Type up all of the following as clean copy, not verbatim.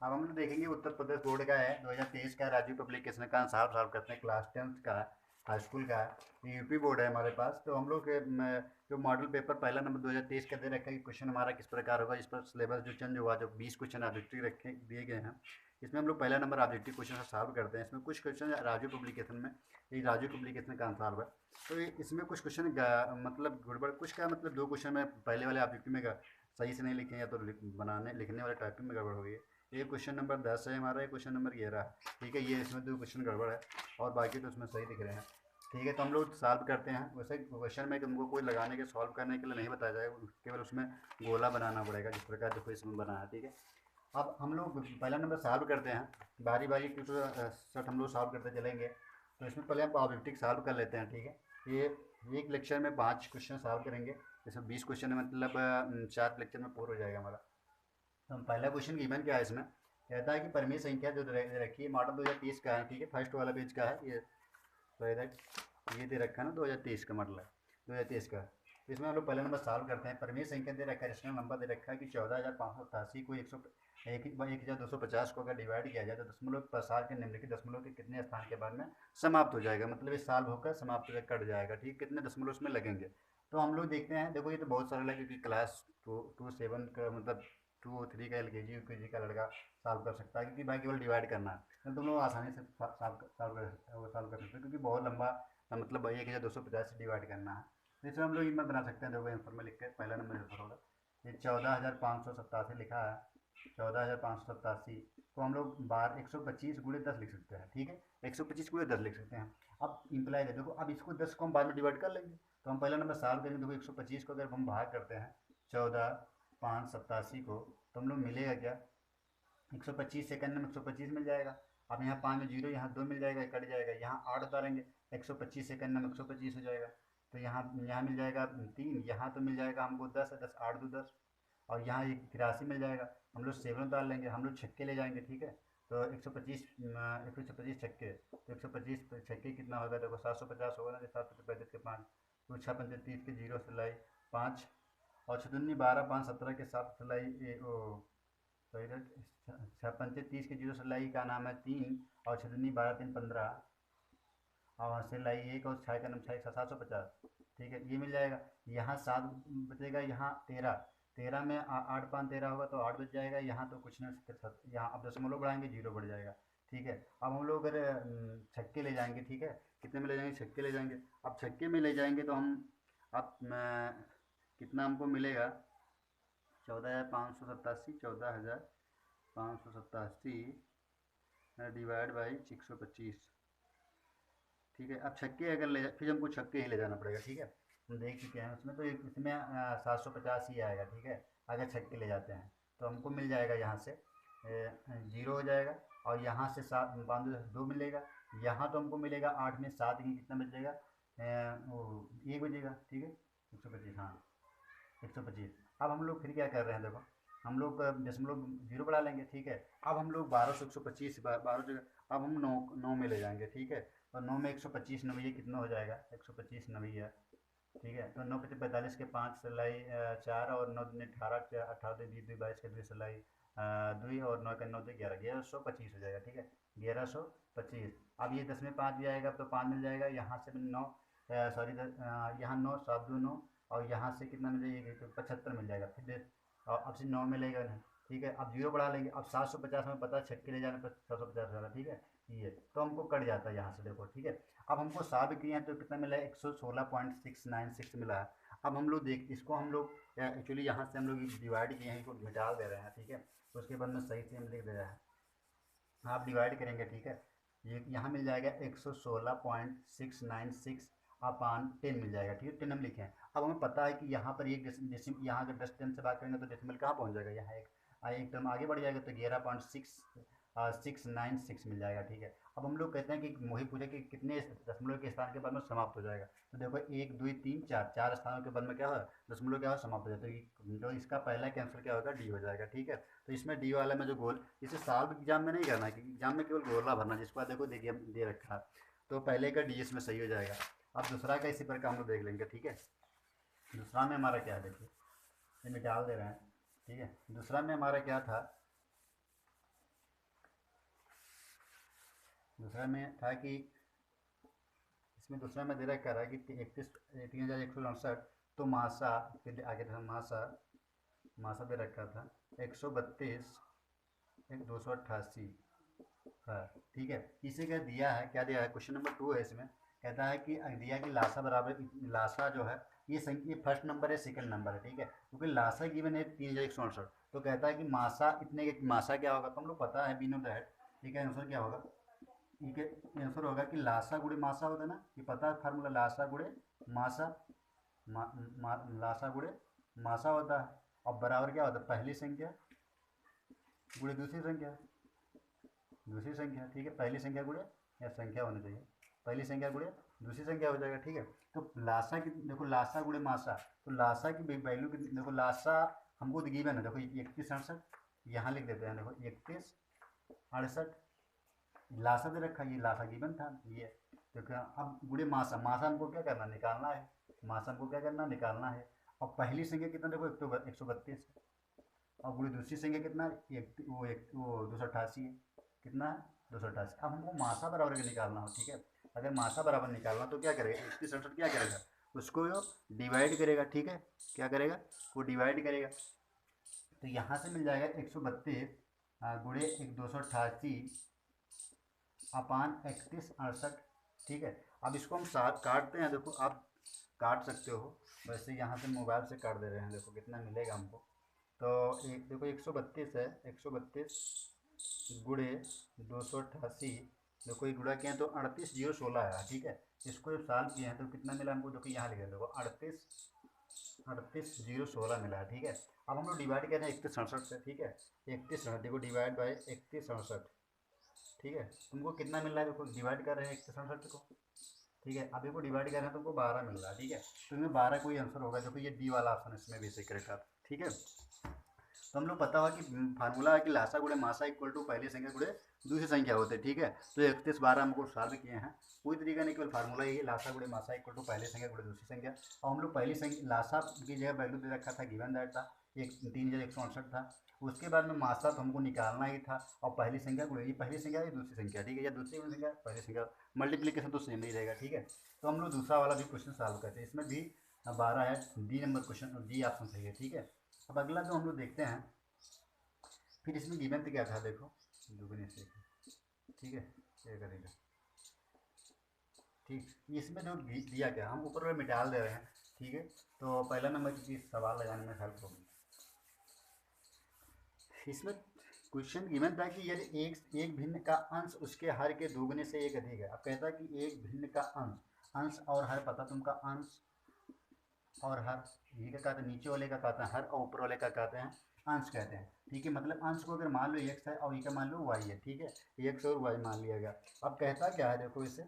अब हम लोग देखेंगे उत्तर प्रदेश बोर्ड का है 2023 का राजीव पब्लिकेशन का आंसर सॉल्व करते हैं, क्लास 10th का है, हाई स्कूल का है। ये यूपी बोर्ड है हमारे पास। तो हम लोग जो मॉडल पेपर पहला नंबर 2023 का दे रखा है कि क्वेश्चन हमारा किस प्रकार होगा, इस पर सिलेबस जो चेंज हुआ, जो 20 क्वेश्चन ऑब्जेक्टिव रखे दिए गए हैं, इसमें हम लोग पहला नंबर ऑब्जेक्टिव क्वेश्चन सॉल्व करते हैं। इसमें कुछ क्वेश्चन राजू पब्लिकेशन में, ये राजू पब्लिकेशन का आंसर है। तो इसमें कुछ क्वेश्चन मतलब गड़बड़, कुछ का मतलब दो क्वेश्चन में पहले वाले ऑब्जेक्टिव में सही से नहीं लिखे, या तो बनाने लिखने वाले टाइपिंग में गड़बड़ हो गई है। ये क्वेश्चन नंबर 10 है हमारा, ये क्वेश्चन नंबर 11 है। ठीक है, ये इसमें दो क्वेश्चन गड़बड़ है और बाकी तो इसमें सही दिख रहे हैं। ठीक है, तो हम लोग सॉल्व करते हैं। वैसे क्वेश्चन में तुमको कोई लगाने के सॉल्व करने के लिए नहीं बताया जाएगा, केवल उसमें गोला बनाना पड़ेगा जिस प्रकार देखो इसमें बना है। ठीक है, अब हम लोग पहला नंबर सॉल्व करते हैं, बारी बारी की तो सेट हम लोग सॉल्व करते चलेंगे। तो इसमें पहले हम ऑब्जेक्टिव सॉल्व कर लेते हैं। ठीक है, ये एक लेक्चर में 5 क्वेश्चन सॉल्व करेंगे। जैसे 20 क्वेश्चन है, मतलब 4 लेक्चर में पूरा हो जाएगा हमारा। तो हम पहला क्वेश्चन गिवन क्या है इसमें, कहता है कि परिमेय संख्या जो दे रखी है, मॉडल 2030 का है। ठीक है, फर्स्ट वाला पेज का है ये, तो ये दे रखा है ना 2023 का मॉडल है, 2023 का। तो इसमें हम लोग पहला नंबर सॉल्व करते हैं। परिमेय संख्या दे रखा है, रेशनल नंबर दे रखा है कि 14,588 को 1,1250 को अगर डिवाइड किया जाए तो दशमलव के पश्चात के निम्नलिखित दशमलव के कितने स्थान के बाद में समाप्त हो जाएगा, मतलब ये सॉल्व होकर समाप्त होकर कट जाएगा। ठीक, कितने दशमलव उसमें लगेंगे। तो हम लोग देखते हैं, देखो ये तो बहुत सारा लगे कि क्लास 2 7 का मतलब 2 3 का LKG UKG का लड़का सॉल्व कर सकता है, क्योंकि भाई केवल डिवाइड करना है। तो तुम लोग आसानी से सॉल्व कर सकते हो, क्योंकि बहुत लंबा मतलब 1,250 से डिवाइड करना है। तो इसमें हम लोग हिम्मत बना सकते हैं। देखो आंसर में लिख के पहला नंबर आंसर होगा, ये 14,587 लिखा है। 14,587 को हम लोग बार 125 गुणे 10 लिख सकते हैं। ठीक है, 125 गुणे 10 लिख सकते हैं। अब इंप्लाई है, देखो अब इसको 10 को हम बाद में डिवाइड कर लेंगे। तो हम पहला नंबर सॉल्व करेंगे। देखो 125 को अगर हम भाग करते हैं 14,587 को, तो हम लोग मिलेगा क्या, 125 सेकंड में 125 मिल जाएगा। अब यहाँ 5 में जीरो, यहाँ 2 मिल जाएगा, कट जाएगा। यहाँ 8 उतारेंगे, 125 सेकंड में 125 हो जाएगा। तो यहाँ यहाँ मिल जाएगा 3, यहाँ तो मिल जाएगा हमको 10 है, 10 8 2 10, और यहाँ एक 83 मिल जाएगा। हम लोग 7 उतार लेंगे, हम लोग छक्के ले जाएंगे। ठीक है, तो 125 छक्के, तो 125 छक्के कितना होगा, देखो 750 होगा ना, 7 के 5, तो 6 5 30 के जीरो सिलाई 5, और छदुन्नी 12 5 17 के साथ सिलाई ओ सही है। 6 5 30 के जीरो सिलाई का नाम है 3, और छदुन्नी 12 3 15, और सिलाई 1, और 6 का नाम 6 750। ठीक है, ये मिल जाएगा। यहाँ 7 बचेगा, यहाँ 13, 13 में 8 5 13 होगा तो 8 बच जाएगा। यहाँ तो कुछ नहीं, यहाँ अब दशमलव बढ़ाएंगे, जीरो बढ़ जाएगा। ठीक है, अब हम लोग अगर छक्के ले जाएंगे। ठीक है, कितने में ले जाएंगे, छक्के ले जाएंगे। अब छक्के में ले जाएंगे तो हम अब कितना हमको मिलेगा, 14,587, 14,587 डिवाइड बाई 125। ठीक है, अब छक्के अगर ले फिर हमको छक्के ही ले जाना पड़ेगा। ठीक है, हम देख चुके हैं उसमें, तो इसमें 750 ही आएगा। ठीक है, अगर छक्के ले जाते हैं तो हमको मिल जाएगा यहाँ से जीरो हो जाएगा, और यहाँ से 7 बानवे 2 मिलेगा। यहाँ तो हमको मिलेगा 8 में 7 ही कितना बचेगा, वो 1 बचेगा। ठीक है, 125, हाँ 125। अब हम लोग फिर क्या कर रहे हैं, देखो हम लोग दशमलव जीरो बढ़ा लेंगे। ठीक है, अब हम लोग 12 से 125 12 जगह, अब हम 9 9 में ले जाएंगे। ठीक है, और 9 में 125 नवैया कितना हो जाएगा, 125 नवैया। ठीक है, तो 9 पचे 45 के 5 सिलाई 4, और 9 दूनी 18, 18 2 2 22 के 2 सिलाई 2, और 9 का 9 2 11, 1125 हो जाएगा। ठीक है, 1125। अब ये 10 में 5 भी आएगा तो 5 मिल जाएगा। यहाँ से 9 सॉरी, यहाँ 9 7 2 9, और यहाँ से कितना मिल जाएगा, तो 75 मिल जाएगा। फिर और अब से 9 मिलेगा नहीं। ठीक है, अब जीरो बढ़ा लेंगे। अब 750 में पता है छक्के ले जाने पर 750 होगा। ठीक है, ये तो हमको कट जाता है यहाँ से, देखो। ठीक है, अब हमको सॉल्व किए हैं तो कितना मिला है, 116.696 मिला है। अब हम लोग देख, इसको हम लोग एक्चुअली यहाँ से हम लोग डिवाइड किए हैं, इसको मिटा दे रहे हैं। ठीक है, तो उसके बाद में सही से हम लिख दे रहे हैं, आप डिवाइड करेंगे। ठीक है, ये यहाँ मिल जाएगा 116.696 अपान 10 मिल जाएगा। ठीक है, 10 हम लिखे हैं। अब हमें पता है कि यहाँ पर एक यहाँ अगर 10 से बात करेंगे तो डेसिमल कहाँ पहुँच जाएगा, यहाँ एक टर्म आगे बढ़ जाएगा, तो 11.696 मिल जाएगा। ठीक है, अब हम लोग कहते हैं कि वही पूछे कि कितने दशमलव के स्थान के बाद में समाप्त हो जाएगा। तो देखो 1 2 3 4, 4 स्थानों के बाद में क्या हो, दशमलव क्या हो, समाप्त हो जाता है। तो जो इसका पहला कैंसिल क्या होगा, डी हो जाएगा। ठीक है, तो इसमें डी वाला में जो गोल, इसे सॉल्व एग्जाम में नहीं करना है, क्योंकि एग्जाम में केवल गोला भरना, जिसको देखो देखिए दे रखा है। तो पहले का डी इसमें सही हो जाएगा। अब दूसरा का इसी प्रकार हम लोग देख लेंगे। ठीक है, दूसरा में हमारा क्या है, देखिए ये निकाल दे रहे हैं। ठीक है, दूसरा में हमारा क्या था, दूसरा में था कि इसमें दूसरा में दे रखा है कि 31,169, तो मासा, फिर आगे था मासा, मासा दे रखा था 132 1,288 है, ठीक है। इसे क्या दिया है, क्या दिया है, क्वेश्चन नंबर 2 है इसमें, कहता है कि दिया कि लासा बराबर, लासा जो है ये फर्स्ट नंबर है, सेकंड नंबर है, ठीक है, क्योंकि लासा गिवन है 3,168, तो कहता है कि मासा इतने के, मासा क्या होगा, तो हम लोग पता है, वी नो दैट, ठीक है। आंसर क्या होगा, ठीक है, आंसर होगा कि लासा गुड़े मासा होता है ना, ये पता है फार्मूला, लासा गुड़े मासा, लासा गुड़े मासा होता है, और बराबर क्या होता है, पहली संख्या गुड़े दूसरी संख्या, दूसरी संख्या, ठीक है, पहली संख्या गुड़े, या संख्या होनी चाहिए, पहली संख्या गुड़े दूसरी संख्या हो जाएगा, ठीक है। तो लासा की देखो, लासा गुड़े मासा, तो लासा की वैल्यू की देखो, लासा हमको गिवन है, देखो 3168, यहाँ लिख देते हैं, देखो 3168 लासा दे रखा, ये लासा गिवन था ये, तो क्या, अब गुड़े मासा, मासा हमको क्या करना, निकालना है, मासा हमको क्या करना, निकालना है। और पहली संख्या कितना, देखो 132, और गुड़े दूसरी संख्या कितना, वो 288 है, कितना है 288। अब हमको मासा बराबर के निकालना हो, ठीक है, अगर मासा बराबर निकालना तो क्या करेगा, 3168 क्या करेगा, उसको डिवाइड करेगा, ठीक है, क्या करेगा, वो डिवाइड करेगा, तो यहाँ से मिल जाएगा 132 गुड़े 288 अपान 3168, ठीक है। अब इसको हम साथ काटते हैं, देखो आप काट सकते हो, वैसे यहाँ से मोबाइल से काट दे रहे हैं, देखो कितना मिलेगा हमको, तो एक देखो 132 है, 132 गुड़े 288, देखो ये गुड़ा किए हैं तो 38,016 आया, ठीक है। इसको जब सॉल्व किए हैं तो कितना मिला हमको, जो कि यहाँ लिखा है, देखो 38,016 मिला है, ठीक है। अब हम लोग डिवाइड कर रहे हैं 3168 से, ठीक है, 3168 देखो डिवाइड बाई 3168, ठीक है, तुमको कितना मिल रहा है, देखो डिवाइड कर रहे हैं 3168 को, ठीक है, अभी को डिवाइड कर रहे हैं तो तुमको 12 मिल रहा है, ठीक है, तो इसमें 12 कोई आंसर होगा, जो कि ये डी वाला ऑप्शन इसमें भी सही करेक्ट आता, ठीक है। तो हम लोग पता हुआ कि फार्मूला है कि लासा गुड़े मासा इक्वल टू पहली संख्या गुड़े दूसरी संख्या होते हैं, ठीक है। तो 31 12 हमको सॉल्व किए हैं, कोई तरीका नहीं, केवल फार्मूला यही है, लासा गुड़े मासा इक्वल टू पहली संख्या गुड़े दूसरी संख्या, और हम लोग पहली संख्या लासा की जगह वैल्यू दे रखा था, गिवन दैट था 3,168 था, उसके बाद में मासा तो हमको निकालना ही था, और पहली संख्या गुड़े, ये पहली संख्या है दूसरी संख्या, ठीक है, या दूसरी संख्या पहली संख्या, मल्टीप्लीकेशन तो सेम ही रहेगा, ठीक है। तो हम लोग दूसरा वाला भी क्वेश्चन सॉल्व करते हैं, इसमें भी 12 है, D number question, D option सही है, ठीक है। अब अगला जो हम लोग देखते हैं, फिर इसमें गिवन क्या था, देखो दुगने से, ठीक है, ये करेगा, ठीक, इसमें जो दिया गया हम ऊपर में मिटाल दे रहे हैं, ठीक है। तो पहला नंबर की चीज़ सवाल लगाने में हेल्प होगी, इसमें क्वेश्चन गिवन था कि यदि एक भिन्न का अंश उसके हर के दोगुने से एक अधिक है। अब कहता है कि एक भिन्न का अंश, अंश और हर पता तुमका, अंश और हर, ये क्या कहते हैं, नीचे वाले का कहते हैं हर, और ऊपर वाले का कहते हैं अंश कहते हैं, ठीक है। मतलब अंश को अगर मान लो x है और ये का मान लो y है, ठीक है, x और y मान लिया गया। अब कहता क्या है, देखो इसे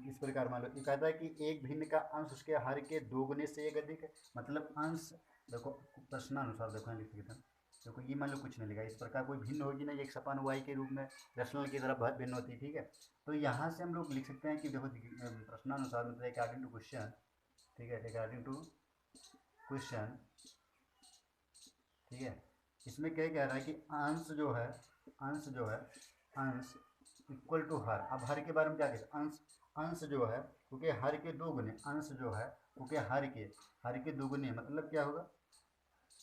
इस प्रकार मान लो, ये कहता है कि एक भिन्न का अंश उसके हर के दोगुने से एक अधिक है, मतलब अंश, देखो प्रश्नानुसार देखो लिख देता हूँ, देखो ये मान लो कुछ नहीं लिखा, इस प्रकार कोई भिन्न होगी ना, एक सपान y के रूप में रैशनल की तरफ भिन्न होती है, ठीक है। तो यहाँ से हम लोग लिख सकते हैं कि देखो प्रश्नानुसार मतलब अकॉर्डिंग टू क्वेश्चन, ठीक है, अकॉर्डिंग टू क्वेश्चन, ठीक है, इसमें क्या कह रहा है कि अंश जो है, अंश जो है, अंश इक्वल टू हर। अब हर के बारे में क्या कहते हैं, अंश, अंश जो है क्योंकि हर के दो गुने, अंश जो है क्योंकि हर के दो गुने, मतलब क्या होगा,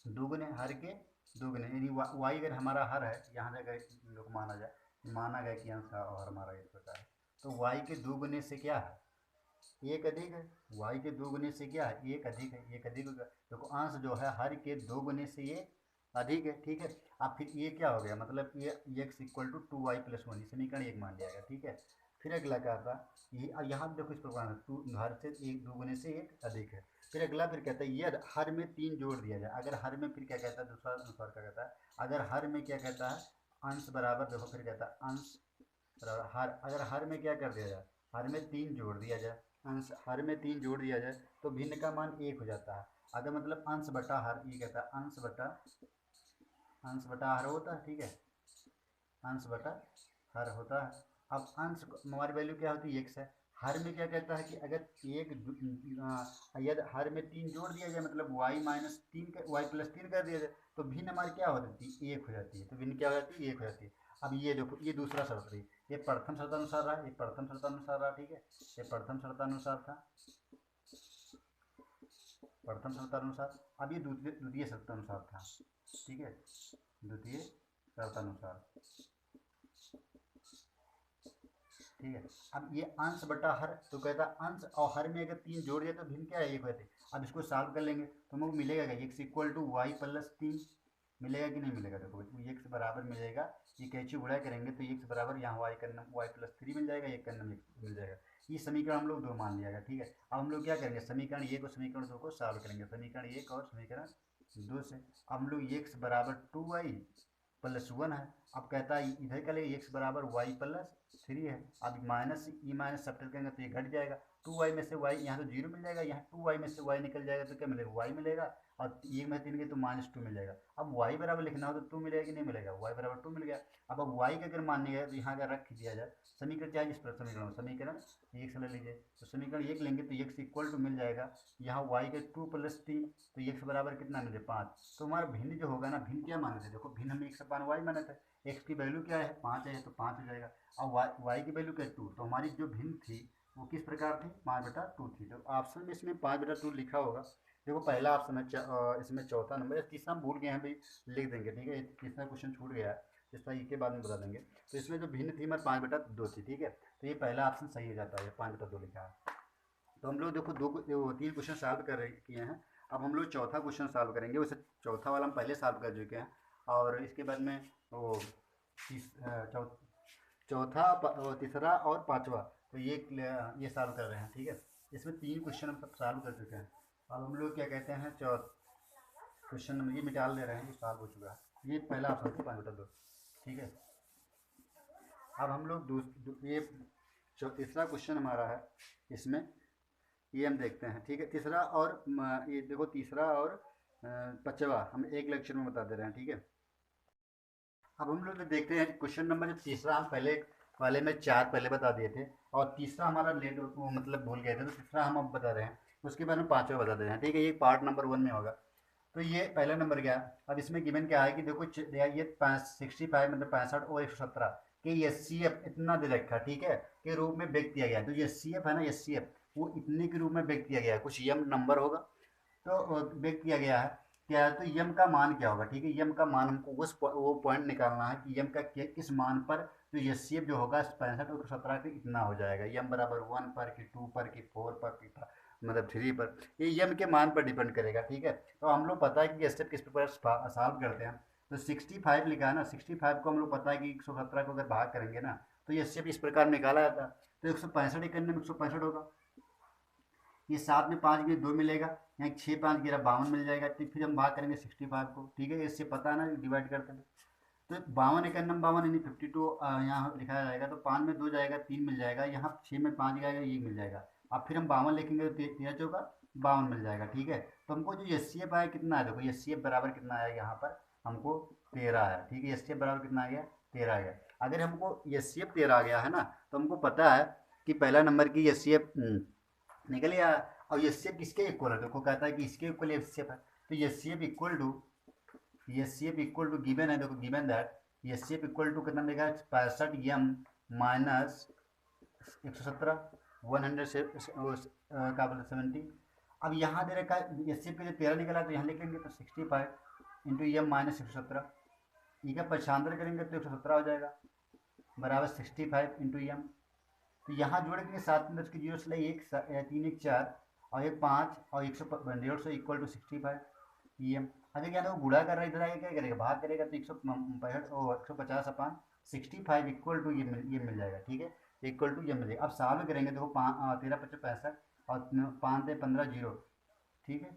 दो गुने हर के दो गुने, यानी वाई अगर हमारा हर है, यहाँ से अगर लोग माना जाए, माना गया कि अंश और हमारा इस प्रकार है, तो वाई के दो गुने से क्या है, एक अधिक है, वाई के दो गुने से क्या है, एक अधिक है, एक अधिक होगा, देखो अंश जो है हर के दो गुने से ये अधिक है, ठीक है। अब फिर ये क्या हो गया, मतलब ये एक्स इक्वल टू 2y+1, समीकरण एक मान लिया गया, ठीक है। फिर अगला क्या था, ये यहाँ देखो इस प्रकार टू हर से एक दो गुने से एक अधिक है। फिर अगला फिर कहता है ये हर में 3 जोड़ दिया जाए, अगर हर में फिर क्या कहता है, दूसरा अनुसार क्या कहता है, अगर हर में क्या कहता है, अंश बराबर, देखो फिर कहता है अंश बराबर हर, अगर हर में क्या कर दिया जाए, हर में 3 जोड़ दिया जाए, अंश हर में 3 जोड़ दिया जाए तो भिन्न का मान 1 हो जाता है। अगर मतलब अंश बटा हर, ये कहता है अंश बटा हर होता है, ठीक है, अंश बटा हर होता है। अब अंश हमारी वैल्यू क्या होती है, एक्स है, हर में क्या कहता है कि अगर यदि हर में 3 जोड़ दिया जाए, मतलब y+3 कर दिया जाए, तो भिन्न हमारी क्या हो जाती है, 1 हो जाती है, तो भिन्न क्या हो जाती है, 1 हो जाती है। अब ये देखो, ये दूसरा शर्त रही, ये प्रथम शर्तानुसार रहा, ये प्रथम शर्तानुसार रहा, ठीक है, ये प्रथम शर्तानुसार था, प्रथम शर्तानुसार। अब ये द्वितीय शर्तानुसार था, ठीक है, द्वितीय शर्तानुसार, ठीक है। अब ये अंश बटा हर, तो कहता अंश और हर में अगर 3 जोड़ दिया तो भिन्न क्या है, एक होते। अब इसको सॉल्व कर लेंगे तो हमको मिलेगा क्या, x equal to Y plus 3 मिलेगा कि नहीं मिलेगा। देखो x बराबर मिलेगा, ये कैसे गुणा करेंगे तो x बराबर यहाँ y का नम y प्लस 3 मिल जाएगा, एक का नम मिल जाएगा। ये समीकरण हम लोग 2 मान लिया, ठीक है। अब हम लोग क्या करेंगे, समीकरण 1 और समीकरण 2 को सॉल्व करेंगे, समीकरण 1 और समीकरण 2 से। अब हम लोग x बराबर 2y प्लस 1 है। अब कहता है इधर का लिए x बराबर y प्लस 3 है। अब माइनस ई माइनस सब्ट्रैक्ट करेंगे तो ये घट जाएगा, 2y में से y, यहाँ तो 0 मिल जाएगा, यहाँ 2y में से y निकल जाएगा तो क्या मिलेगा, y मिलेगा, और 1 में 3 के तो -2 मिल जाएगा। अब y बराबर लिखना हो तो 2 मिलेगा कि नहीं मिलेगा, y बराबर 2 मिल गया। अब y का अगर मानने गया तो यहाँ का रख दिया जाए, समीकरण क्या है जिस पर समीकरण 1 से ले लीजिए, तो समीकरण 1 लेंगे तो x इक्वल टू मिल जाएगा, यहाँ y के 2 प्लस 3, तो x बराबर कितना मिले 5। तो हमारा भिन्न जो होगा ना, भिन्न क्या माने थे, देखो भिन्न हम x अपान y माने थे, x की वैल्यू क्या है 5 है तो 5 हो जाएगा, और y की वैल्यू क्या है 2, तो हमारी जो भिन्न थी वो किस प्रकार थी, 5/2 थी। तो ऑप्शन में इसमें 5/2 लिखा होगा। देखो पहला ऑप्शन है, इसमें चौथा नंबर, तीसरा हम भूल गए हैं भाई, लिख देंगे, ठीक है, तीसरा क्वेश्चन छूट गया है, तीसरा के बाद में बता देंगे। तो इसमें जो भिन्न थी हमारे 5/2 थी, ठीक है, तो ये पहला ऑप्शन सही हो जाता है, 5/2 लिखा है। तो हम लोग देखो 3 क्वेश्चन सॉल्व किए हैं। अब हम लोग चौथा क्वेश्चन सॉल्व करेंगे, वैसे चौथा वाला हम पहले सॉल्व कर चुके हैं, और इसके बाद में वो चौथा तीसरा और पांचवा, तो ये सॉल्व कर रहे हैं, ठीक है। इसमें 3 क्वेश्चन हम सब सॉल्व कर चुके हैं। अब हम लोग क्या कहते हैं, क्वेश्चन नंबर ये मिटा ले रहे हैं, ये सॉल्व हो चुका है, ये पहला ऑप्शन था 5/2, ठीक है। अब हम लोग ये तीसरा क्वेश्चन हमारा है, इसमें ये हम देखते हैं, ठीक है। तीसरा और ये देखो, तीसरा और पांचवा हम एक लेक्चर में बता दे रहे हैं, ठीक है। अब हम लोग देखते हैं क्वेश्चन नंबर तीसरा, हम पहले वाले में 4 पहले बता दिए थे, और तीसरा हमारा लेट मतलब भूल गए थे, तो तीसरा हम अब बता रहे हैं, उसके बाद में पांचवा बता दे रहे हैं, ठीक है। ये पार्ट नंबर 1 में होगा। तो ये पहला नंबर क्या है, अब इसमें गिवन क्या है कि देखो ये 65 मतलब 65 और 117 कि HCF इतना दे रखा, ठीक है, के रूप में व्यक्त किया गया है। तो ये HCF है ना, HCF वो इतने के रूप में व्यक्त किया गया है, कुछ यम नंबर होगा तो व्यक्त किया गया है क्या है, तो यम का मान क्या होगा, ठीक है। यम का मान हमको वो पॉइंट निकालना है कि यम का किस मान पर तो HCF जो होगा 65 और 17 के इतना हो जाएगा, यम बराबर 1 पर कि 2 पर कि 4 पर कि मतलब 3 पर, ये यम के मान पर डिपेंड करेगा, ठीक है। तो हम लोग पता है कि स्टेप किस प्रकार सॉल्व करते हैं, तो 65 लिखा है ना, 65 को हम लोग पता है कि 117 को अगर भाग करेंगे ना तो ये HCF इस प्रकार निकाला जाता है। तो 165 करने में 165 होगा, ये 7 में 5 गिरे 2 मिलेगा, यहाँ 6 5 गिरा 52 मिल जाएगा, तो फिर हम भाग करेंगे 65 को, ठीक है। इससे पता है ना डिवाइड करते हैं तो 52 एक नंबर 52 यानी 52 यहाँ लिखा जाएगा, तो 5 में 2 जाएगा 3 मिल जाएगा, यहाँ 6 में 5 जाएगा 1 मिल जाएगा। अब फिर हम 52 लिखेंगे तो 13 चौका 52 मिल जाएगा, ठीक है। तो हमको जो HCF आया कितना है, देखो HCF बराबर कितना आया यहाँ पर हमको 13 है, ठीक है। HCF बराबर कितना आ गया 13 आ गया। अगर हमको HCF 13 आ गया है ना, तो हमको पता है कि पहला नंबर की HCF निकल गया, और HCF किसके इक्वल है, देखो कहता है कि इसके इक्वल HCF है, तो HCF इक्वल टू गिवन है, देखो given that HCF equal to कितना देगा 65 m माइनस 117 100 से का बोलते 70। अब यहाँ दे रखा है HCF के लिए 13 निकला, तो यहाँ लिखेंगे तो 65 इंटू m माइनस 117, ये का पक्षांतर करेंगे तो 117 हो जाएगा बराबर 65 इंटू m। तो यहाँ जोड़ के 7 10 के 0 से 1 3 1 4 और 1 5 और 150 इक्वल टू 65 em। अगर क्या तो गुणा कर रहा है, इधर आगे क्या करेगा भाग करेगा, तो 150 अपान 65 इक्वल टू ये मिल जाएगा, ठीक है, इक्वल टू ये मिल जाएगा। अब सॉल्व करेंगे, देखो 13 5 65 और 5 से 15 0, ठीक है,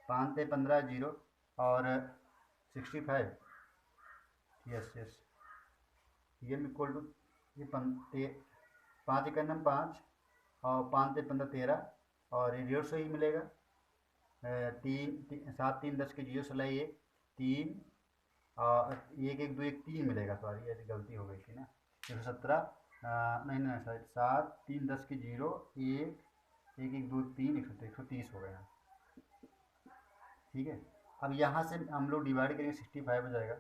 5 से 15 0 और 65, यस यस, ये इक्वल टू ये 5 एक नम 5 और 5 से 15 13 और ये 150 ही मिलेगा, 7 3 10 के 0 से 1 3 और 1 1 2 1 3 मिलेगा, सॉरी ये गलती हो गई थी ना, 117 नहीं नहीं सॉरी 7 3 10 के 0 1 1 1 2 3 130 हो गया, ठीक है। अब यहाँ से हम लोग डिवाइड करेंगे 65 हो जाएगा,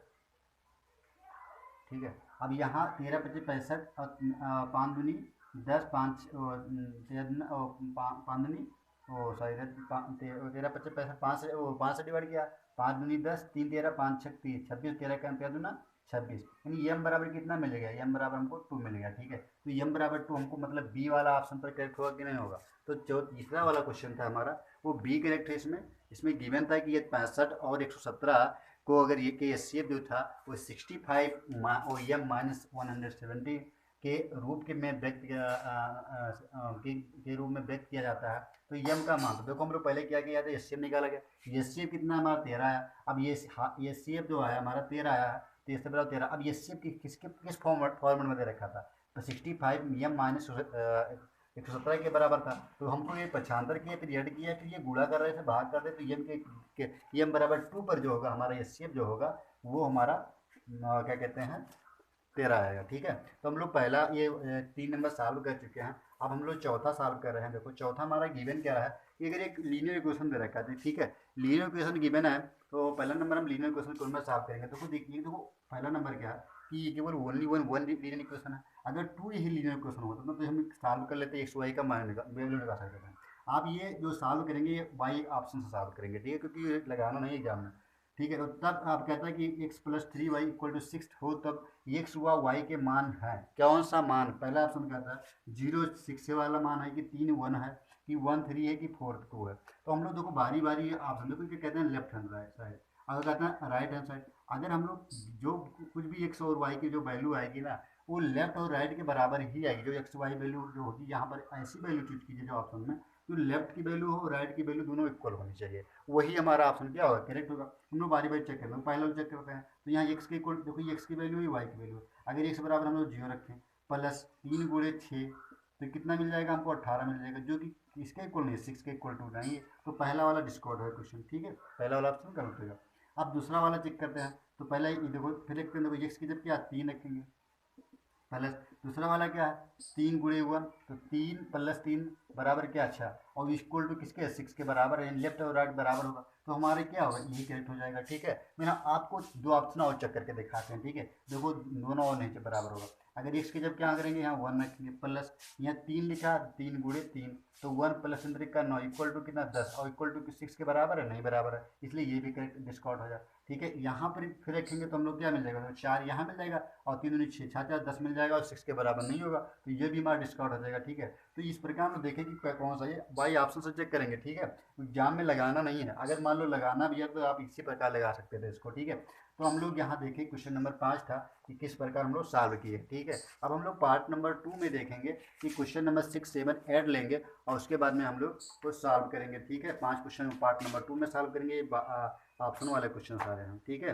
ठीक है। अब यहाँ 13 पच्चीस 65 और 5 दूनी 10, 5 पाँच दूनी ओ सॉरी 13 पच्चीस 65 5 से 5 से डिवाइड किया, 5 दूनी 10, 3 13 5 6 30 26, 13 का 13 दूना 26, यानी एम बराबर कितना मिलेगा, एम बराबर हमको 2 मिलेगा। ठीक है, तो एम बराबर 2 हमको मतलब बी वाला ऑप्शन पर करेक्ट होगा कि नहीं होगा। तो जो तीसरा वाला क्वेश्चन था हमारा वो बी करेक्ट है। इसमें गिवन था कि ये 65 और 117 को अगर ये के एस जो था वो 65 और एम माइनस 170 के रूप के में व्यक्त के रूप में व्यक्त किया जाता है, तो यम का मान, तो देखो हम लोग पहले क्या किया था, एस निकाला गया। एस कितना हमारा 13 आया। अब ये एस जो आया हमारा 13 आया, 13 से बराबर 13। अब एस किस फॉर्मेट में दे रखा था, तो 65 एम माइनस 117 के बराबर था। तो हमको ये पक्षांतर किया, फिर ऐड किया, फिर ये गुणा कर रहे थे, भाग कर रहे, तो एम बराबर 2 पर जो होगा हमारा एस जो होगा वो हमारा क्या कहते हैं 13 आएगा। ठीक है, तो हम लोग पहला ये 3 नंबर सॉल्व कर चुके हैं। अब हम लोग चौथा सॉल्व कर रहे हैं। देखो चौथा हमारा गिवन क्या है कि अगर एक लीनियर इक्वेशन दे रखा है, ठीक है, लीनियर इक्वेशन गिवन है, तो पहला नंबर हम लीनियर इक्वेशन कौन में सॉल्व करेंगे। तो देखिए, देखो पहला नंबर क्या है कि ये केवल ओनली वन लीनियर इक्वेशन है। अगर 2 ही लीनियर इक्वेशन होता तो हम सॉल्व कर लेते, एक्स वाई का वैल्यू निकाल सकते हैं। आप ये जो सॉल्व करेंगे ये वाई ऑप्शन से सॉल्व करेंगे, ठीक है, क्योंकि ये लगाना नहीं एग्जाम में। ठीक है, तो तब आप कहता है कि x plus 3y equal to 6 हो, तब x व y के मान है कौन सा मान। पहला ऑप्शन कहता है 0 6 वाला मान है कि 3 1 है कि 1 3 है कि 4 2 है। तो हम लोग देखो बारी बारी ऑप्शन देखो, क्या कहते हैं लेफ्ट हैंड साइड, अगर कहते हैं राइट हैंड साइड। अगर हम लोग जो कुछ भी x और y की जो वैल्यू आएगी ना, वो लेफ्ट और राइट के बराबर ही आएगी। जो एक्स वाई वैल्यू जो होगी यहाँ पर ऐसी वैल्यू चूज कीजिए जो ऑप्शन में जो लेफ्ट की वैल्यू हो राइट की वैल्यू दोनों इक्वल होनी चाहिए, वही हमारा ऑप्शन क्या होगा करेक्ट होगा। हम लोग बारी बारी चेक करते हैं, पहले चेक करते हैं, तो यहाँ एक्स के इक्वल देखो, ये एक्स की वैल्यू है, वाई की वैल्यू। अगर एक्स बराबर हम लोग 0 रखें प्लस 3 गुणे 6 तो कितना मिल जाएगा हमको 18 मिल जाएगा, जो कि इसके इक्वल नहीं, 6 के इक्वल टू नहीं है। तो पहला वाला डिस्कार्ड है क्वेश्चन, ठीक है, पहला वाला ऑप्शन गलत होगा। अब दूसरा वाला चेक करते हैं, तो पहला ये देखो, फिर देखते हैं, देखो एक्स की जब क्या 3 रखेंगे प्लस दूसरा वाला क्या है 3 गुणे 1, तो 3 प्लस 3 बराबर क्या, अच्छा, और इक्वल टू किसके 6 के बराबर है, लेफ्ट और राइट बराबर होगा, तो हमारे क्या होगा यही करेक्ट हो जाएगा। ठीक है, मैं आपको 2 ऑप्शन और चेक करके दिखाते हैं। ठीक है, देखो दोनों और नीचे बराबर होगा। अगर एक्स की जब क्या करेंगे यहाँ 1 रखेंगे प्लस यहाँ 3 लिखा 3 गुणे 3, तो 1 प्लस 3 का 9 इक्वल टू कितना 10, और इक्वल टू 6 के बराबर है, नहीं बराबर है, इसलिए ये भी करेक्ट डिस्काउंट हो जाए। ठीक है, यहाँ पर फिर रखेंगे तो हम लोग क्या मिल जाएगा, तो 4 यहाँ मिल जाएगा और 3 दूनी 6, 6 4 10 मिल जाएगा, और 6 के बराबर नहीं होगा, तो ये भी हमारा डिस्काउंट हो जाएगा। ठीक है, तो इस प्रकार हम देखें कि कौन सा ये बाई ऑप्शन से चेक करेंगे। ठीक है, एग्जाम में लगाना नहीं है, अगर मान लो लगाना भी है तो आप इसी प्रकार लगा सकते थे इसको। ठीक है, तो हम लोग यहाँ देखें क्वेश्चन नंबर 5 था कि किस प्रकार हम लोग सॉल्व किए। ठीक है, अब हम लोग पार्ट नंबर 2 में देखेंगे कि क्वेश्चन नंबर 6 7 ऐड लेंगे और उसके बाद में हम लोग को सॉल्व करेंगे। ठीक है, 5 क्वेश्चन पार्ट नंबर 2 में सॉल्व करेंगे, ऑप्शन वाले क्वेश्चन सारे हैं। ठीक है।